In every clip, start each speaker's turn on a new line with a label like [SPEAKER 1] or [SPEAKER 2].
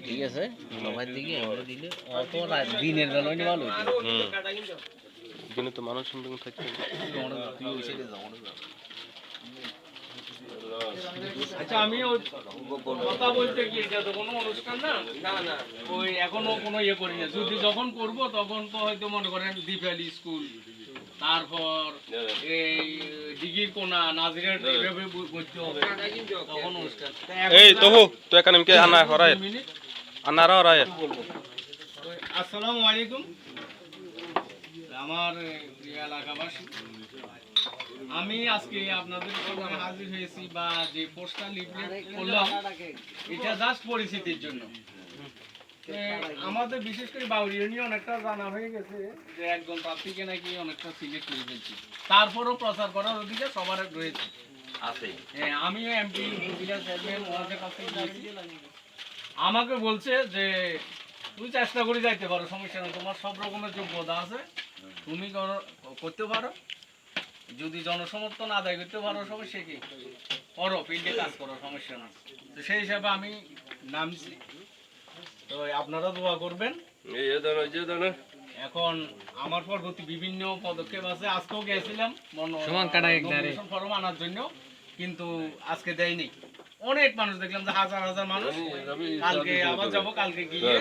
[SPEAKER 1] ঠিক আছে সবাই দিকে আমরা দিলে অত দিনের বেলায় নিয়ে ভালো হইতো
[SPEAKER 2] দিনে তো মানুষ সঙ্গে থাকতে
[SPEAKER 3] আচ্ছা আমি কথা বলতে কি এটা তো কোনো অনুষ্ঠান না না না ওই এখনো কোনো ইয়ে করি না যদি যখন করব তখন তো হয়তো মনে করেন দিপালি স্কুল তারপর এই ডিগির কোনা নাজিরের এইভাবে করতে হবে তখন অনুষ্ঠান
[SPEAKER 2] এই তো তো এখানে আমি কে আনা হরায় আনারা হরায়
[SPEAKER 3] আসসালামু আলাইকুম আমার এলাকাবাসী আমি আজকে আপনাদের সামনে হাজির হয়েছি বা যে পোস্টার লিফলেট করলাম এটা জাস্ট পরিচিতির জন্য আমাদের বিশেষ করে বাউরি ইউনিয়ন একটা জানা হয়ে গেছে যে একজন প্রার্থীকে নাকি অনেকটা সিলেক্ট করে ফেলছি তারপরও প্রচার করার অধিকার সবার রয়েছে আছে হ্যাঁ আমিও এমপি উপজেলা চেয়ারম্যান ওনাদের কাছে গিয়েছি আমাকে বলছে যে তুই চেষ্টা করে যাইতে পারো সমস্যা নেই তোমার সব রকমের যোগ্যতা আছে তুমি করতে পারো যদি জনসমর্থন আদায় করতে পারো সমস্যা কি করো ফিল্ডে কাজ করো সমস্যা না তো সেই হিসাবে আমি নামছি তো আপনারা দোয়া করবেন এখন আমার পরবর্তী বিভিন্ন পদক্ষেপ আছে আজকেও গেছিলাম ফর্ম আনার জন্য কিন্তু আজকে দেয়নি অনেক মানুষ দেখলাম যে হাজার হাজার মানুষ কালকে আবার যাবো কালকে গিয়ে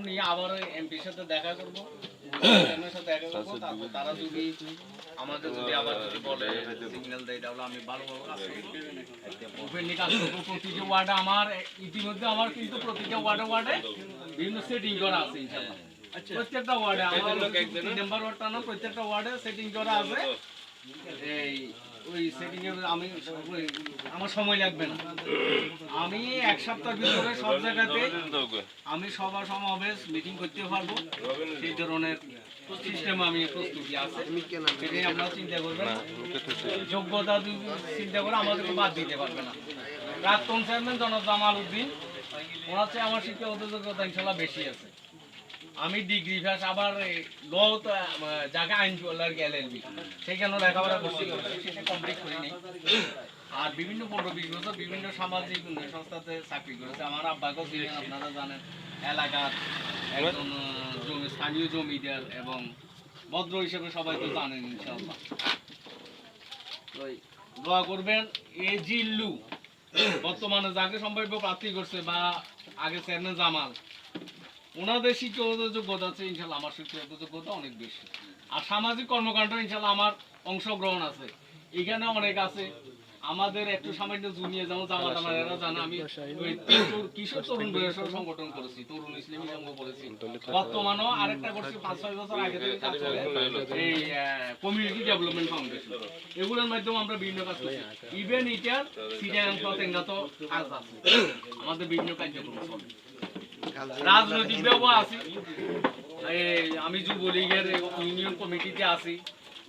[SPEAKER 3] নিয়ে আবার এমপির সাথে দেখা করবো তারা যদি আমাদের যদি আবার যদি বলে সিগন্যাল দেয় তাহলে আমি ভালোভাবে কাজ করবো প্রতিটা ওয়ার্ডে আমার ইতিমধ্যে আমার কিন্তু প্রতিটা ওয়ার্ডে বিভিন্ন সেটিং করা আছে ইনশাআল্লাহ প্রত্যেকটা ওয়ার্ডে আমার নাম্বার ওয়ার্ডটা না প্রত্যেকটা ওয়ার্ডে সেটিং করা আছে এই ওই সেটিং এ আমি আমার সময় লাগবে না আমি এক সপ্তাহের ভিতরে সব জায়গাতে আমি সভা সমাবেশ মিটিং করতে পারবো সেই ধরনের সিস্টেম আমি প্রস্তুতি আছে সেটাই আপনারা চিন্তা করবেন যোগ্যতা চিন্তা করে আমাদেরকে বাদ দিতে পারবে না প্রাক্তন চেয়ারম্যান জনাব জামাল উদ্দিন ওনার চেয়ে আমার শিক্ষাগত যোগ্যতা ইনশাল্লাহ বেশি আছে আমি ডিগ্রি পাস আবার ল যাকে আইন চলার এলএলবি সেখানে লেখাপড়া করছি সেটা কমপ্লিট করিনি আর বিভিন্ন 15-20 বছর বিভিন্ন সামাজিক উন্নয়ন সংস্থাতে চাকরি করেছে আমার আব্বাকেও ছিলেন আপনারা জানেন এলাকার একজন স্থানীয় জমিদার এবং ভদ্র হিসেবে সবাই তো জানেন ইনশাআল্লাহ দোয়া করবেন এই জিল্লু বর্তমানে যাকে সম্ভাব্য প্রার্থী করছে বা আগে চেয়ারম্যান জামাল ওনাদের শিক্ষাগত যোগ্যতা আছে ইনশাল্লাহ আমার শিক্ষাগত যোগ্যতা অনেক বেশি আর সামাজিক কর্মকাণ্ড ইনশাল্লাহ আমার অংশগ্রহণ আছে এখানে অনেক আছে আমাদের একটু সামান্য জুনিয়র যেমন জামাত আমারা জানা আমি কিশোর তরুণ বয়সের সংগঠন করেছি তরুণ ইসলামী সংঘ করেছি বর্তমানেও আরেকটা করছি 5-6 বছর আগে থেকে কাজ করে এই কমিউনিটি ডেভেলপমেন্ট ফাউন্ডেশন এগুলোর মাধ্যমে আমরা বিভিন্ন কাজ করছি ইভেন ইটার সিটিএন প্রতেঙ্গাত কাজ আছে আমাদের বিভিন্ন কার্যক্রম চলে রাজনৈতিক ব্যবহার আছি আমি যুবলীগের ইউনিয়ন কমিটিতে আছি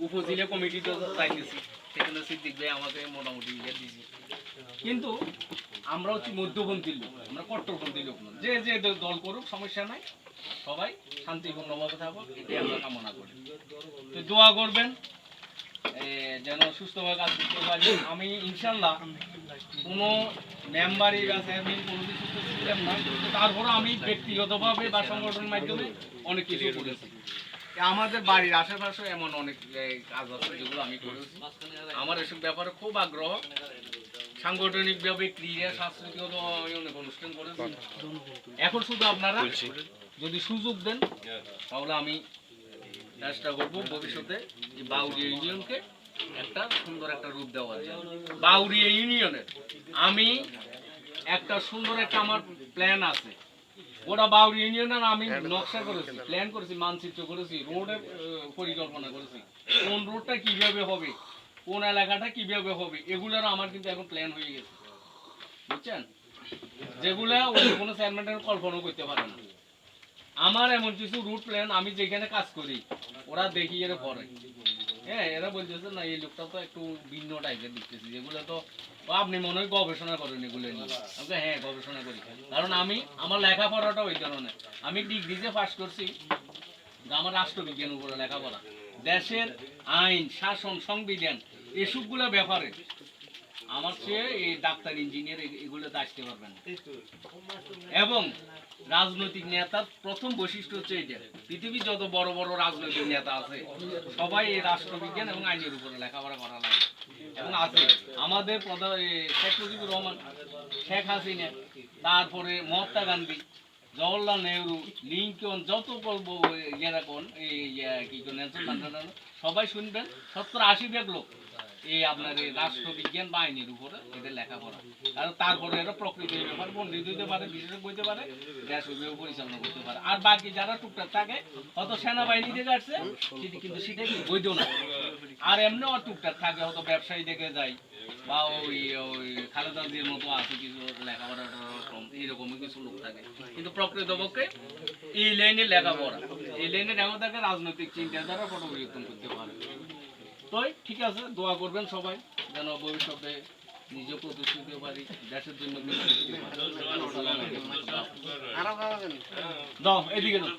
[SPEAKER 3] উপজেলা কমিটিতে চাইতেছি সেখানে সিদ্দিক ভাই আমাকে মোটামুটি দিয়েছি কিন্তু আমরা হচ্ছে মধ্যপন্থী লোক আমরা কট্টরপন্থী লোক না যে যে দল করুক সমস্যা নাই সবাই শান্তিপূর্ণভাবে থাকুক এটাই আমরা কামনা করি তো দোয়া করবেন যেন সুস্থভাবে কাজ করতে পারি আমি ইনশাল্লাহ কোনো মেম্বারি বা চেয়ারম্যান কোনো কিছু ছিলাম না তারপরে আমি ব্যক্তিগতভাবে বা সংগঠনের মাধ্যমে অনেক কিছু করেছি আমাদের বাড়ির আশেপাশে এমন অনেক কাজ আছে যেগুলো আমি করেছি আমার এসব ব্যাপারে খুব আগ্রহ সাংগঠনিকভাবে ক্রীড়া সাংস্কৃতিক অনেক অনুষ্ঠান করেছি এখন শুধু আপনারা যদি সুযোগ দেন তাহলে আমি চেষ্টা করবো ভবিষ্যতে এই বাউরিয়া ইউনিয়নকে একটা সুন্দর একটা রূপ দেওয়ার জন্য বাউরিয়া ইউনিয়নের আমি একটা সুন্দর একটা আমার প্ল্যান আছে ওরা বাউরি ইউনিয়নের আমি নকশা করেছি প্ল্যান করেছি মানচিত্র করেছি রোডের পরিকল্পনা করেছি কোন রোডটা কিভাবে হবে কোন এলাকাটা কিভাবে হবে এগুলোর আমার কিন্তু এখন প্ল্যান হয়ে গেছে বুঝছেন যেগুলা ওই কোনো চেয়ারম্যানের কল্পনা করতে পারে না আমার এমন কিছু রুট প্ল্যান আমি যেখানে কাজ করি ওরা দেখিয়ে পড়ে হ্যাঁ এরা বলতেছে না এই লোকটা তো একটু ভিন্ন টাইপের দেখতেছি, যেগুলো তো ও আপনি মনে হয় গবেষণা করেন এগুলো নিয়ে। আমি বলি, হ্যাঁ গবেষণা করি, কারণ আমি আমার লেখাপড়াটা ওই ধরনের। আমি ডিগ্রিতে পাস করছি, আমার রাষ্ট্রবিজ্ঞান উপরে লেখাপড়া, দেশের আইন শাসন সংবিধান এসবগুলো ব্যাপারে আমার চেয়ে এই ডাক্তার ইঞ্জিনিয়ার এগুলোতে আসতে পারবেন না। এবং রাজনৈতিক নেতার প্রথম বৈশিষ্ট্য হচ্ছে এটা, পৃথিবীর যত বড় বড় রাজনৈতিক নেতা আছে সবাই এই রাষ্ট্রবিজ্ঞান এবং আইনের উপরে লেখাপড়া করা লাগে এবং আছে। আমাদের প্রধান শেখ মুজিবুর রহমান, শেখ হাসিনা, তারপরে মহাত্মা গান্ধী, জওয়াহরলাল নেহরু, লিঙ্কন, যত বলবো যেরকম এই কি নেলসন ম্যান্ডেলা, সবাই শুনবেন 70-80 ভাগ লোক এই আপনার এই রাষ্ট্রবিজ্ঞান বা আইনের উপরে এদের লেখাপড়া। আর তারপরে এরা প্রকৃতির ব্যাপার পণ্ডিত হইতে পারে, বিশেষজ্ঞ হইতে পারে, দেশ পরিচালনা করতে পারে। আর বাকি যারা টুকটাক থাকে হয়তো সেনাবাহিনী থেকে আসছে কিন্তু সেটা কি বৈধ না, আর এমনি আর টুকটাক থাকে হয়তো ব্যবসায়ী দেখে যায় বা ওই ওই খালেদা জিয়ার মতো আছে কিছু লেখাপড়া এইরকমই কিছু লোক থাকে। কিন্তু প্রকৃতপক্ষে এই লাইনে লেখাপড়া, এই লাইনে এমন থাকে রাজনৈতিক চিন্তাধারা পরিবর্তন করতে পারে। তো ঠিক আছে, দোয়া করবেন সবাই যেন ভবিষ্যতে নিজে প্রতিষ্ঠিত হতে পারি, দেশের জন্য কিছু করতে পারি। দাও এদিকে দাও।